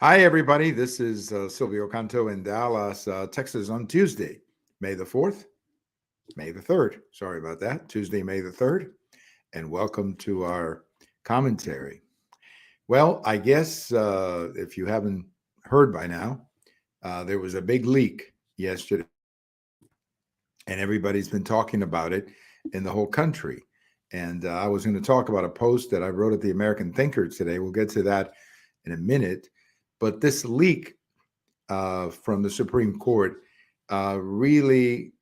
Hi, everybody. This is Silvio Canto in Dallas, Texas on Tuesday, May the 4th, May the 3rd. Sorry about that. Tuesday, May the 3rd. And welcome to our commentary. Well, I guess if you haven't heard by now, there was a big leak yesterday, and everybody's been talking about it in the whole country. And I was going to talk about a post that I wrote at the American Thinker today. We'll get to that in a minute. But this leak from the Supreme Court really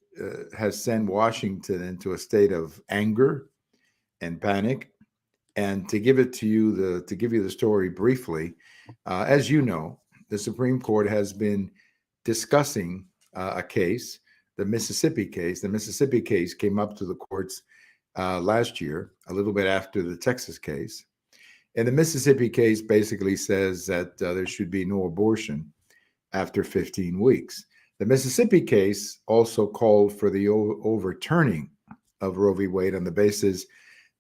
has sent Washington into a state of anger and panic. And to give it to you, to give you the story briefly, as you know, the Supreme Court has been discussing a case, the Mississippi case. The Mississippi case came up to the courts last year, a little bit after the Texas case. And the Mississippi case basically says that there should be no abortion after 15 weeks. The Mississippi case also called for the overturning of Roe v. Wade on the basis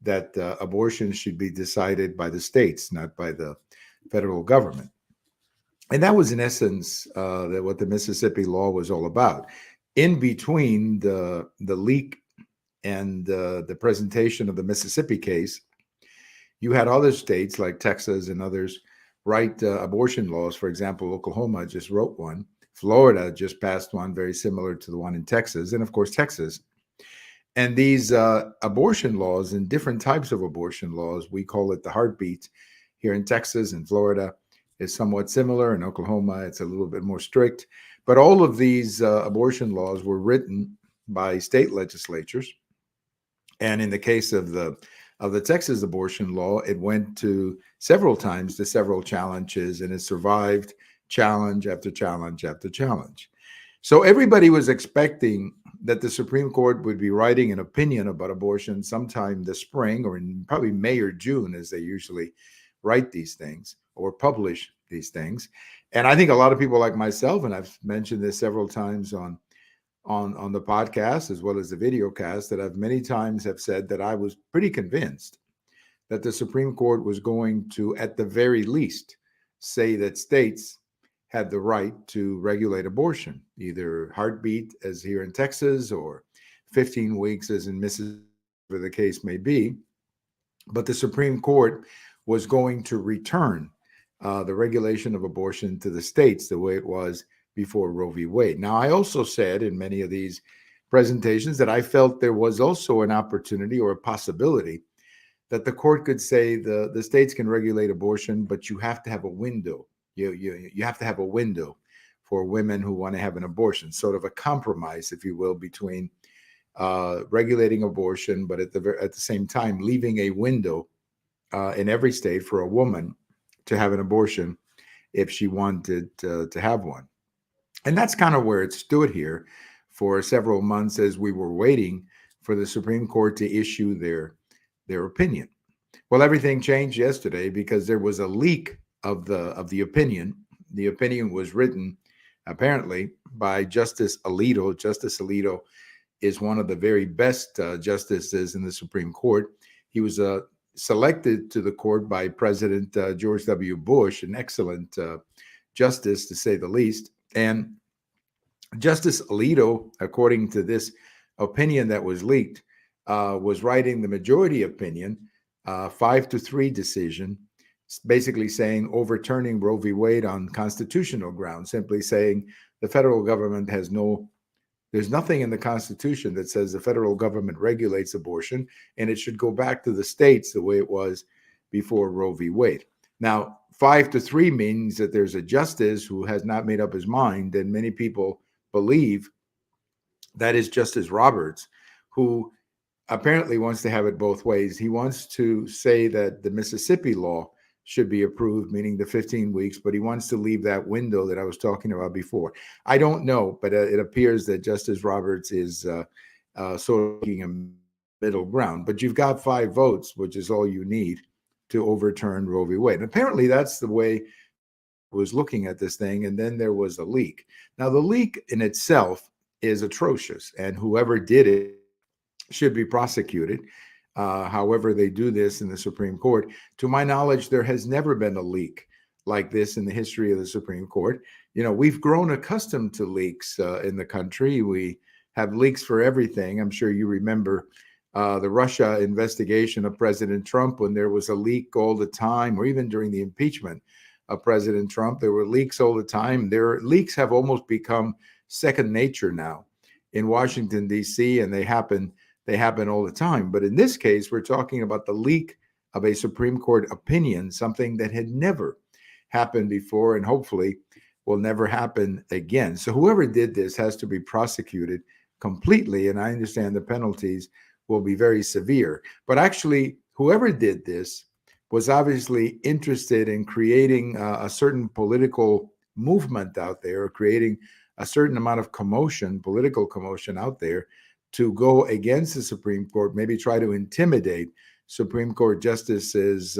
that abortion should be decided by the states, not by the federal government. And that was, in essence, what the Mississippi law was all about. In between the leak and the presentation of the Mississippi case, you had other states like Texas and others write abortion laws. For example, Oklahoma just wrote one. Florida just passed one very similar to the one in Texas, and of course, Texas. And these abortion laws and different types of abortion laws, we call it the heartbeat here in Texas and Florida, is somewhat similar. In Oklahoma, it's a little bit more strict. But all of these abortion laws were written by state legislatures. And in the case of the Texas abortion law, it went to several times to several challenges, and it survived challenge after challenge after challenge. So everybody was expecting that the Supreme Court would be writing an opinion about abortion sometime this spring, or in probably May or June, as they usually write these things or publish these things. And I think a lot of people like myself, and I've mentioned this several times on the podcast as well as the video cast, that I've many times have said that I was pretty convinced that the Supreme Court was going to, at the very least, say that states had the right to regulate abortion, either heartbeat as here in Texas or 15 weeks as in Mississippi, whatever the case may be. But the Supreme Court was going to return the regulation of abortion to the states the way it was before Roe v. Wade. Now, I also said in many of these presentations that I felt there was also an opportunity or a possibility that the court could say the states can regulate abortion, but you have to have a window. You have to have a window for women who want to have an abortion, sort of a compromise, if you will, between regulating abortion, but at the same time leaving a window in every state for a woman to have an abortion if she wanted to have one. And that's kind of where it stood here for several months as we were waiting for the Supreme Court to issue their opinion. Well, everything changed yesterday because there was a leak of the opinion. The opinion was written apparently by Justice Alito. Justice Alito is one of the very best justices in the Supreme Court. He was selected to the court by President George W. Bush, an excellent justice to say the least. And Justice Alito, according to this opinion that was leaked, was writing the majority opinion, 5-3 decision, basically saying overturning Roe v. Wade on constitutional grounds, simply saying the federal government there's nothing in the Constitution that says the federal government regulates abortion, and it should go back to the states the way it was before Roe v. Wade. Now, 5-3 means that there's a justice who has not made up his mind, and many people believe that is Justice Roberts, who apparently wants to have it both ways. He wants to say that the Mississippi law should be approved, meaning the 15 weeks, but he wants to leave that window that I was talking about before. I don't know, but it appears that Justice Roberts is sort of taking a middle ground. But you've got 5 votes, which is all you need to overturn Roe v. Wade. And apparently that's the way was looking at this thing. And then there was a leak. Now, the leak in itself is atrocious, and whoever did it should be prosecuted. However, they do this in the Supreme Court. To my knowledge, there has never been a leak like this in the history of the Supreme Court. We've grown accustomed to leaks in the country. We have leaks for everything. I'm sure you remember the Russia investigation of President Trump, when there was a leak all the time, or even during the impeachment of President Trump, there were leaks all the time. Leaks have almost become second nature now in Washington, D.C., and they happen all the time. But in this case, we're talking about the leak of a Supreme Court opinion, something that had never happened before and hopefully will never happen again. So whoever did this has to be prosecuted completely, and I understand the penalties will be very severe. But actually, whoever did this was obviously interested in creating a certain political movement out there, or creating a certain amount of commotion, political commotion out there, to go against the Supreme Court, maybe try to intimidate Supreme Court justices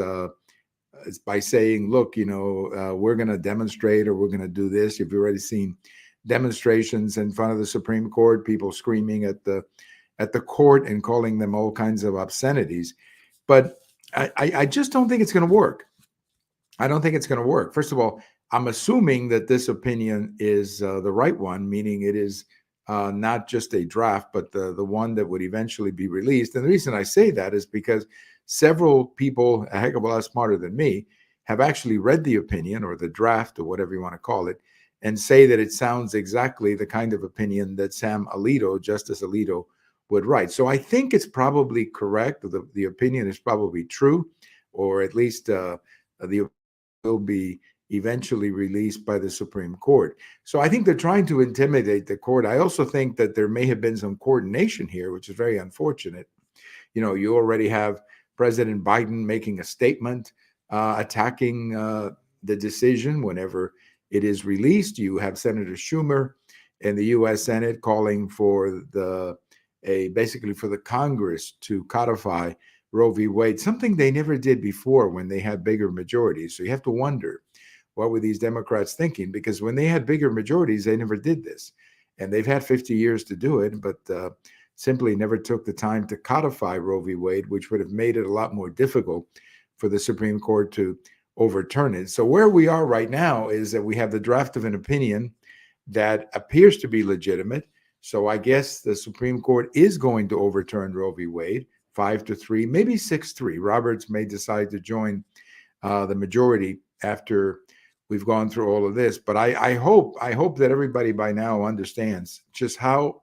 by saying, look, we're going to demonstrate, or we're going to do this. You've already seen demonstrations in front of the Supreme Court, people screaming at the court and calling them all kinds of obscenities. But I just don't think it's going to work. I don't think it's going to work. First of all, I'm assuming that this opinion is the right one, meaning it is not just a draft, but the one that would eventually be released. And the reason I say that is because several people, a heck of a lot smarter than me, have actually read the opinion, or the draft, or whatever you want to call it, and say that it sounds exactly the kind of opinion that Justice Alito, would write. So I think it's probably correct. The opinion is probably true, or at least the will be eventually released by the Supreme Court. So I think they're trying to intimidate the court. I also think that there may have been some coordination here, which is very unfortunate. You already have President Biden making a statement attacking the decision whenever it is released. You have Senator Schumer in the U.S. Senate calling for basically for the Congress to codify Roe v. Wade, something they never did before when they had bigger majorities. So you have to wonder, what were these Democrats thinking? Because when they had bigger majorities, they never did this. And they've had 50 years to do it, but simply never took the time to codify Roe v. Wade, which would have made it a lot more difficult for the Supreme Court to overturn it. So where we are right now is that we have the draft of an opinion that appears to be legitimate. So I guess the Supreme Court is going to overturn Roe v. Wade 5-3, maybe 6-3. Roberts may decide to join the majority after we've gone through all of this. But I hope that everybody by now understands just how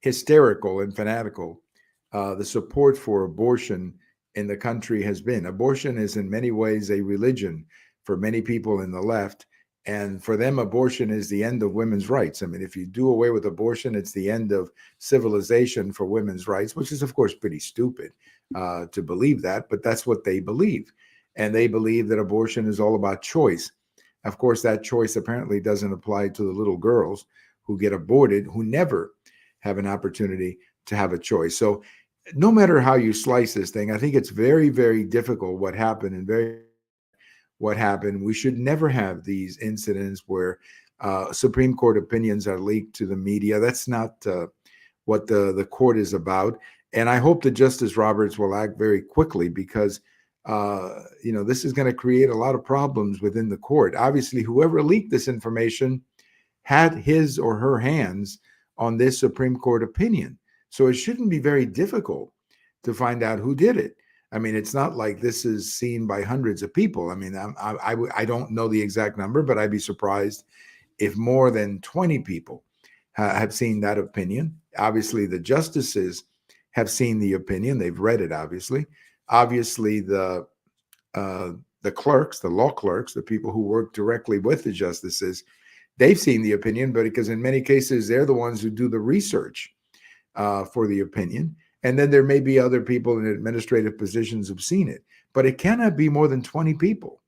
hysterical and fanatical the support for abortion in the country has been. Abortion is in many ways a religion for many people in the left. And for them, abortion is the end of women's rights. I mean, if you do away with abortion, it's the end of civilization for women's rights, which is, of course, pretty stupid to believe that, but that's what they believe. And they believe that abortion is all about choice. Of course, that choice apparently doesn't apply to the little girls who get aborted, who never have an opportunity to have a choice. So no matter how you slice this thing, I think it's very, very difficult what happened, and what happened. We should never have these incidents where Supreme Court opinions are leaked to the media. That's not what the court is about. And I hope that Justice Roberts will act very quickly, because this is going to create a lot of problems within the court. Obviously, whoever leaked this information had his or her hands on this Supreme Court opinion. So it shouldn't be very difficult to find out who did it. I mean, it's not like this is seen by hundreds of people. I mean, I don't know the exact number, but I'd be surprised if more than 20 people have seen that opinion. Obviously, the justices have seen the opinion. They've read it, obviously. Obviously, the clerks, the law clerks, the people who work directly with the justices, they've seen the opinion, but because in many cases, they're the ones who do the research for the opinion. And then there may be other people in administrative positions who've seen it, but it cannot be more than 20 people,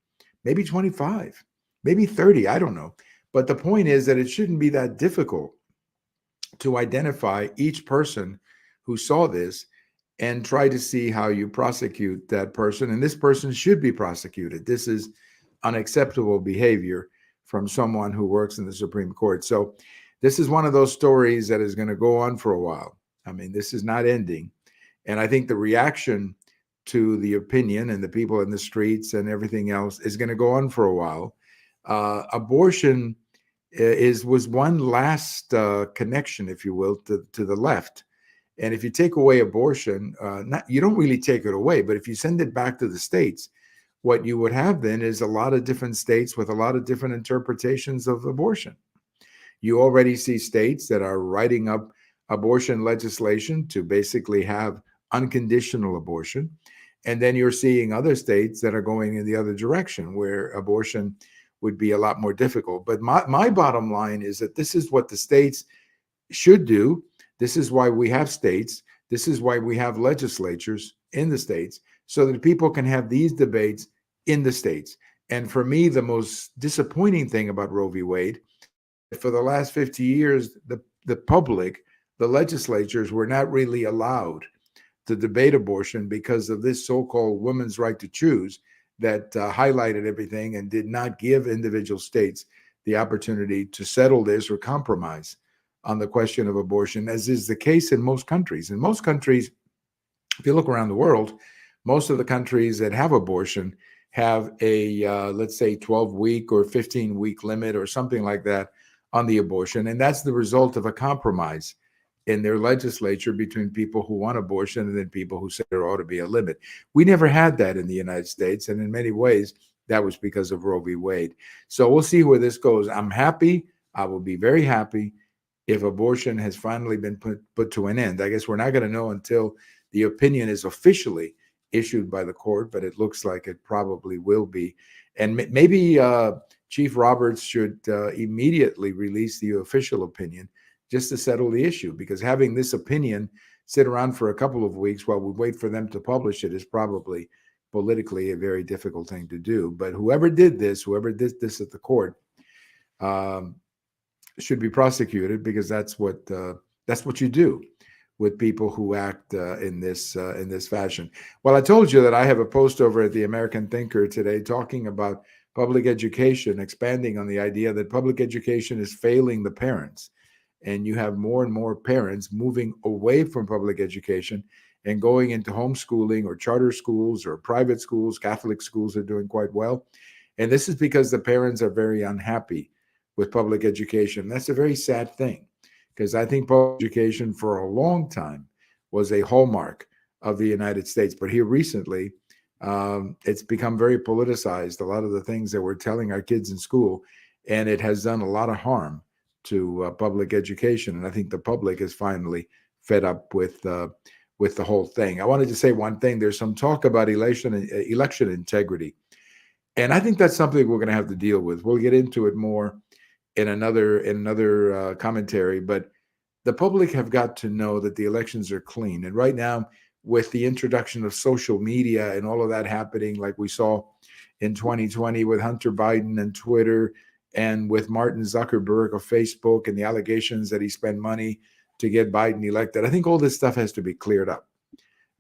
maybe 25, maybe 30, I don't know. But the point is that it shouldn't be that difficult to identify each person who saw this and try to see how you prosecute that person. And this person should be prosecuted. This is unacceptable behavior from someone who works in the Supreme Court. So this is one of those stories that is going to go on for a while. I mean, this is not ending. And I think the reaction to the opinion and the people in the streets and everything else is going to go on for a while. Abortion was one last connection, if you will, to the left. And if you take away abortion, you don't really take it away, but if you send it back to the states, what you would have then is a lot of different states with a lot of different interpretations of abortion. You already see states that are writing up abortion legislation to basically have unconditional abortion. And then you're seeing other states that are going in the other direction where abortion would be a lot more difficult. But my bottom line is that this is what the states should do. This is why we have states. This is why we have legislatures in the states, so that people can have these debates in the states. And for me, the most disappointing thing about Roe v. Wade, for the last 50 years, the public, the legislatures were not really allowed to debate abortion because of this so-called women's right to choose that highlighted everything and did not give individual states the opportunity to settle this or compromise on the question of abortion, as is the case in most countries. In most countries, if you look around the world, most of the countries that have abortion have a, let's say, 12-week or 15-week limit or something like that on the abortion. And that's the result of a compromise in their legislature between people who want abortion and then people who say there ought to be a limit. We never had that in the United States. And in many ways, that was because of Roe v. Wade. So we'll see where this goes. I'm happy. I will be very happy if abortion has finally been put to an end. I guess we're not going to know until the opinion is officially issued by the court, but it looks like it probably will be. And maybe Chief Roberts should immediately release the official opinion just to settle the issue, because having this opinion sit around for a couple of weeks while we wait for them to publish it is probably politically a very difficult thing to do. But whoever did this at the court, should be prosecuted, because that's what you do with people who act in this fashion. Well, I told you that I have a post over at the American Thinker today talking about public education, expanding on the idea that public education is failing the parents, and you have more and more parents moving away from public education and going into homeschooling or charter schools or private schools. Catholic schools are doing quite well, and this is because the parents are very unhappy with public education. That's a very sad thing, because I think public education for a long time was a hallmark of the United States. But here recently, it's become very politicized, a lot of the things that we're telling our kids in school, and it has done a lot of harm to public education. And I think the public is finally fed up with the whole thing. I wanted to say one thing. There's some talk about election integrity, and I think that's something we're going to have to deal with. We'll get into it more in another commentary, but the public have got to know that the elections are clean. And right now, with the introduction of social media and all of that happening, like we saw in 2020 with Hunter Biden and Twitter, and with Martin Zuckerberg of Facebook and the allegations that he spent money to get Biden elected, I think all this stuff has to be cleared up,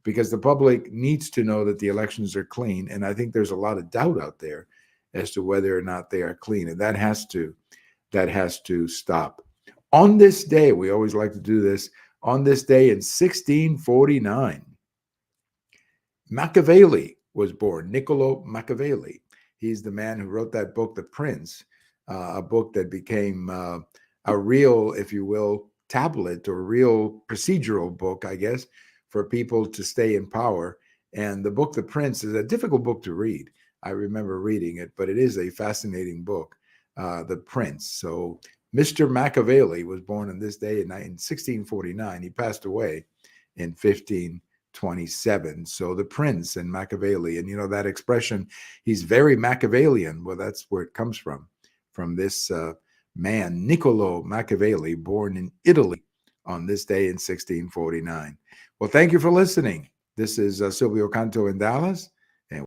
because the public needs to know that the elections are clean. And I think there's a lot of doubt out there as to whether or not they are clean. And that has to stop. On this day, we always like to do this, on this day in 1649, Machiavelli was born, Niccolo Machiavelli. He's the man who wrote that book, The Prince, a book that became a real, if you will, tablet or real procedural book, I guess, for people to stay in power. And the book, The Prince, is a difficult book to read. I remember reading it, but it is a fascinating book, The Prince. So Mr. Machiavelli was born on this day in 1649. He passed away in 1527. So the Prince and Machiavelli, and you know that expression, he's very Machiavellian. Well, that's where it comes from this man, Niccolo Machiavelli, born in Italy on this day in 1649. Well, thank you for listening. This is Silvio Canto in Dallas.